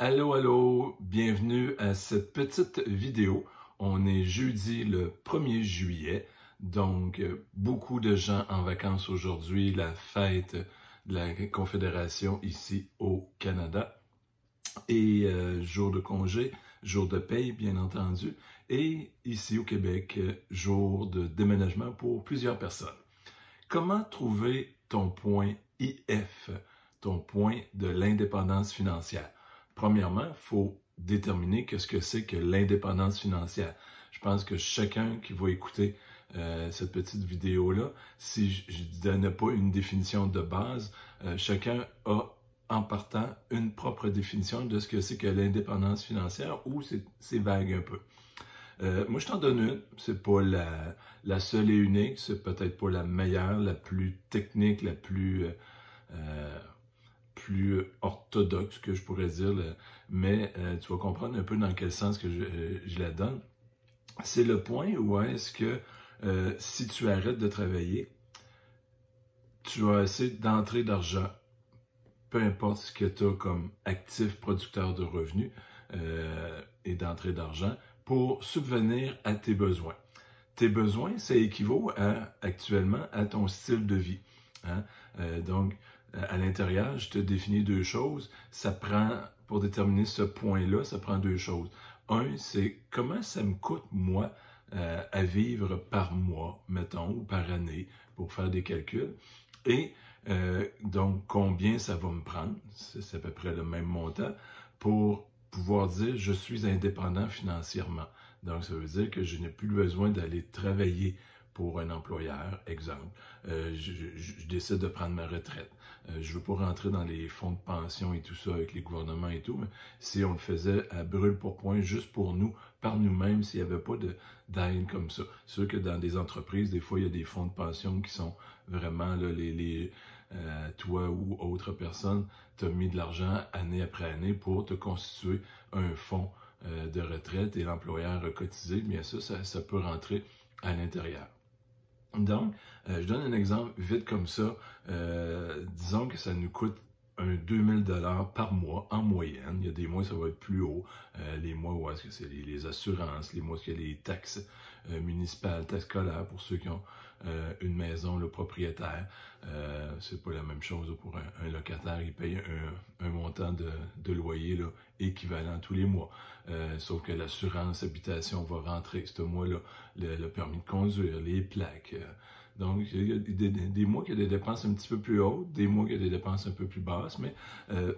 Allô, allô, bienvenue à cette petite vidéo. On est jeudi le 1er juillet, donc beaucoup de gens en vacances aujourd'hui, la fête de la Confédération ici au Canada. Et jour de congé, jour de paye bien entendu, et ici au Québec, jour de déménagement pour plusieurs personnes. Comment trouver ton point IF, ton point de l'indépendance financière? Premièrement, il faut déterminer qu'est-ce que c'est que l'indépendance financière. Je pense que chacun qui va écouter cette petite vidéo-là, si je ne donne pas une définition de base, chacun a en partant une propre définition de ce que c'est que l'indépendance financière ou c'est vague un peu. Moi, je t'en donne une. C'est pas la seule et unique. C'est peut-être pas la meilleure, la plus technique, la plus orthodoxe que je pourrais dire, mais tu vas comprendre un peu dans quel sens que je la donne. C'est le point où est-ce que si tu arrêtes de travailler, tu as assez d'entrée d'argent, peu importe ce que tu as comme actif producteur de revenus et d'entrée d'argent, pour subvenir à tes besoins. Tes besoins, ça équivaut actuellement à ton style de vie. Hein? Donc, à l'intérieur, je te définis deux choses. Ça prend, pour déterminer ce point-là, ça prend deux choses. Un, c'est comment ça me coûte, moi, à vivre par mois, mettons, ou par année, pour faire des calculs. Et donc, combien ça va me prendre, c'est à peu près le même montant, pour pouvoir dire je suis indépendant financièrement. Donc, ça veut dire que je n'ai plus besoin d'aller travailler pour un employeur, exemple. Je décide de prendre ma retraite. Je ne veux pas rentrer dans les fonds de pension et tout ça avec les gouvernements et tout, mais si on le faisait à brûle pour point, juste pour nous, par nous-mêmes, s'il n'y avait pas d'aide comme ça. C'est sûr que dans des entreprises, des fois, il y a des fonds de pension qui sont vraiment, là, toi ou autre personne, tu as mis de l'argent année après année pour te constituer un fonds de retraite et l'employeur a cotisé, bien ça peut rentrer à l'intérieur. Donc, je donne un exemple vite comme ça. Disons que ça nous coûte un 2000 $ par mois en moyenne. Il y a des mois ça va être plus haut. Les mois où est-ce que c'est les assurances, les mois où il y a les taxes municipales, taxes scolaires pour ceux qui ont une maison, le propriétaire. C'est pas la même chose pour un locataire. Il paye un montant de loyer là, équivalent tous les mois. Sauf que l'assurance habitation va rentrer ce mois-là. Le permis de conduire, les plaques. Donc, il y a des mois qu'il y a des dépenses un petit peu plus hautes, des mois qu'il y a des dépenses un peu plus basses, mais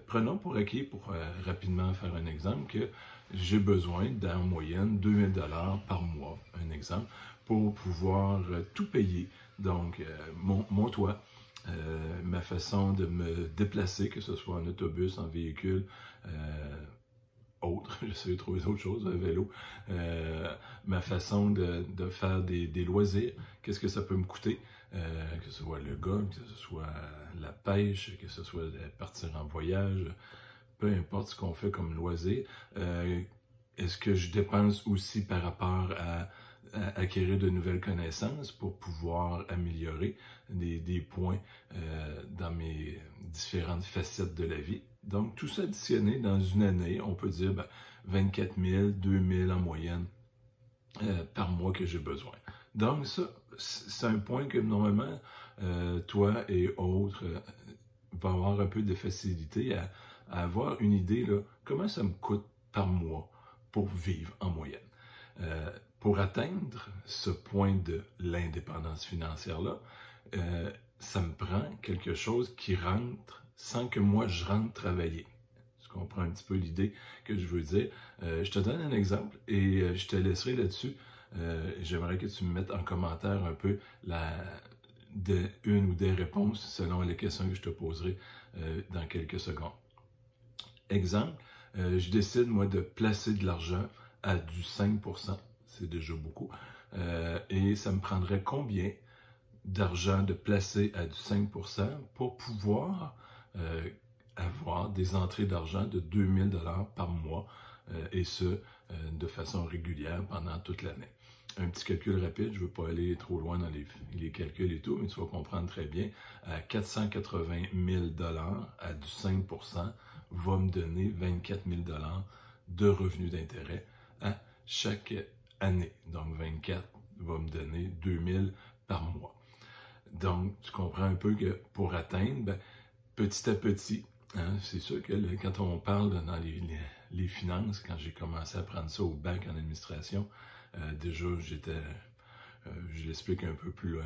prenons pour acquis, pour rapidement faire un exemple, que j'ai besoin d'en moyenne 2000 $ par mois, un exemple, pour pouvoir tout payer. Donc, mon toit, ma façon de me déplacer, que ce soit en autobus, en véhicule, autre, j'essaie de trouver d'autres choses, un vélo, ma façon de faire des loisirs, qu'est-ce que ça peut me coûter, que ce soit le golf, que ce soit la pêche, que ce soit partir en voyage, peu importe ce qu'on fait comme loisir, est-ce que je dépense aussi par rapport à acquérir de nouvelles connaissances pour pouvoir améliorer des points dans mes différentes facettes de la vie. Donc, tout ça additionné dans une année, on peut dire 24 000, 2 000 en moyenne par mois que j'ai besoin. Donc, ça, c'est un point que normalement, toi et autres vont avoir un peu de facilité à avoir une idée, là, comment ça me coûte par mois pour vivre en moyenne. Pour atteindre ce point de l'indépendance financière-là, ça me prend quelque chose qui rentre sans que moi je rentre travailler. Tu comprends un petit peu l'idée que je veux dire. Je te donne un exemple et je te laisserai là-dessus. J'aimerais que tu me mettes en commentaire un peu une ou des réponses selon les questions que je te poserai dans quelques secondes. Exemple, je décide moi de placer de l'argent à du 5%. C'est déjà beaucoup. Et ça me prendrait combien d'argent de placer à du 5% pour pouvoir avoir des entrées d'argent de 2000 $ par mois et ce, de façon régulière pendant toute l'année. un petit calcul rapide, je ne veux pas aller trop loin dans les calculs et tout, mais tu vas comprendre très bien, à 480 000 à du 5 va me donner 24 000 de revenus d'intérêt à chaque année. Donc 24 va me donner 2 000 par mois. Donc, tu comprends un peu que pour atteindre, ben, petit à petit, hein, c'est sûr que quand on parle dans les finances, quand j'ai commencé à prendre ça au bac en administration, déjà je l'explique un peu plus loin,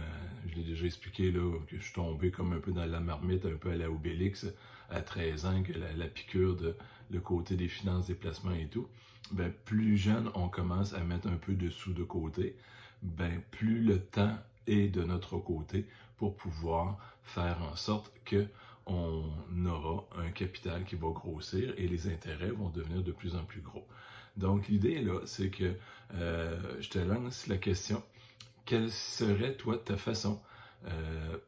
je l'ai déjà expliqué là, que je suis tombé comme un peu dans la marmite, un peu à la Obélix, à 13 ans, que la piqûre de le côté des finances, des placements et tout, ben, plus jeune on commence à mettre un peu de sous de côté, ben, plus le temps est de notre côté pour pouvoir faire en sorte que on aura un capital qui va grossir et les intérêts vont devenir de plus en plus gros. Donc l'idée là, c'est que je te lance la question, quelle serait toi ta façon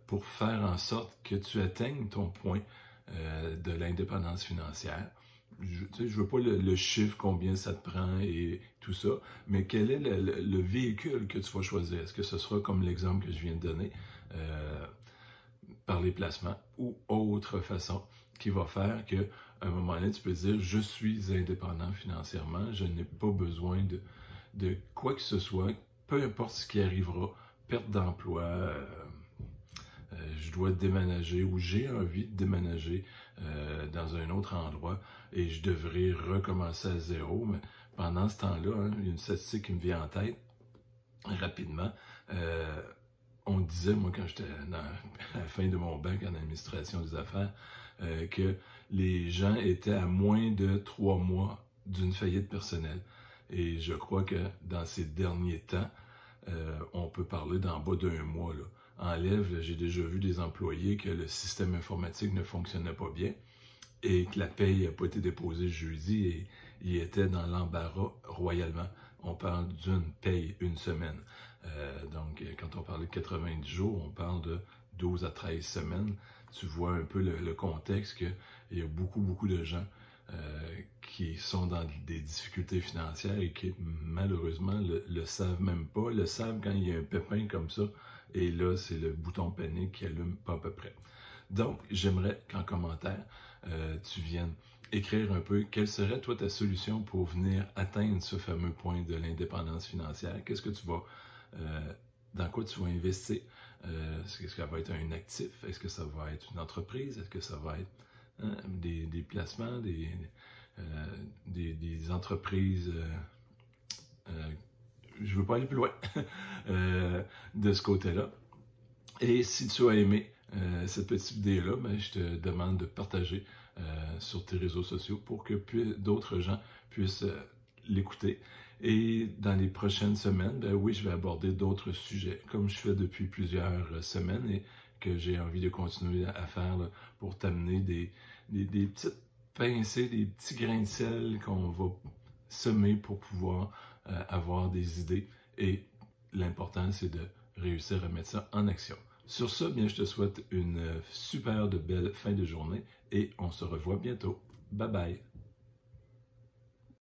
pour faire en sorte que tu atteignes ton point de l'indépendance financière? Je ne veux pas le chiffre, combien ça te prend et tout ça, mais quel est le véhicule que tu vas choisir? Est-ce que ce sera comme l'exemple que je viens de donner, par les placements ou autre façon qui va faire qu'à un moment donné, tu peux dire, je suis indépendant financièrement, je n'ai pas besoin de quoi que ce soit, peu importe ce qui arrivera, perte d'emploi, je dois déménager ou j'ai envie de déménager dans un autre endroit et je devrais recommencer à zéro. Mais pendant ce temps-là, hein, il y a une statistique qui me vient en tête rapidement. On disait, moi, quand j'étais à la fin de mon bac en administration des affaires, que les gens étaient à moins de 3 mois d'une faillite personnelle. Et je crois que dans ces derniers temps, on peut parler d'en bas d'1 mois. Là. Enlève, j'ai déjà vu des employés que le système informatique ne fonctionnait pas bien et que la paye n'a pas été déposée jeudi et il était dans l'embarras royalement. On parle d'une paye une semaine. Donc, quand on parle de 90 jours, on parle de 12 à 13 semaines. Tu vois un peu le contexte qu'il y a beaucoup de gens qui sont dans des difficultés financières et qui, malheureusement, le savent même pas. Le savent quand il y a un pépin comme ça. Et là, c'est le bouton panique qui allume pas à peu près. Donc, j'aimerais qu'en commentaire, tu viennes écrire un peu quelle serait, toi, ta solution pour venir atteindre ce fameux point de l'indépendance financière. Qu'est-ce que tu vas... dans quoi tu vas investir? Est-ce que ça va être un actif? Est-ce que ça va être une entreprise? Est-ce que ça va être des placements, des entreprises? Je ne veux pas aller plus loin de ce côté-là. Et si tu as aimé cette petite vidéo-là, ben, je te demande de partager sur tes réseaux sociaux pour que d'autres gens puissent l'écouter. Et dans les prochaines semaines, ben oui, je vais aborder d'autres sujets, comme je fais depuis plusieurs semaines et que j'ai envie de continuer à faire là, pour t'amener des petites pincées, des petits grains de sel qu'on va semer pour pouvoir avoir des idées. Et l'important, c'est de réussir à mettre ça en action. Sur ça, bien, je te souhaite une super belle fin de journée et on se revoit bientôt. Bye bye!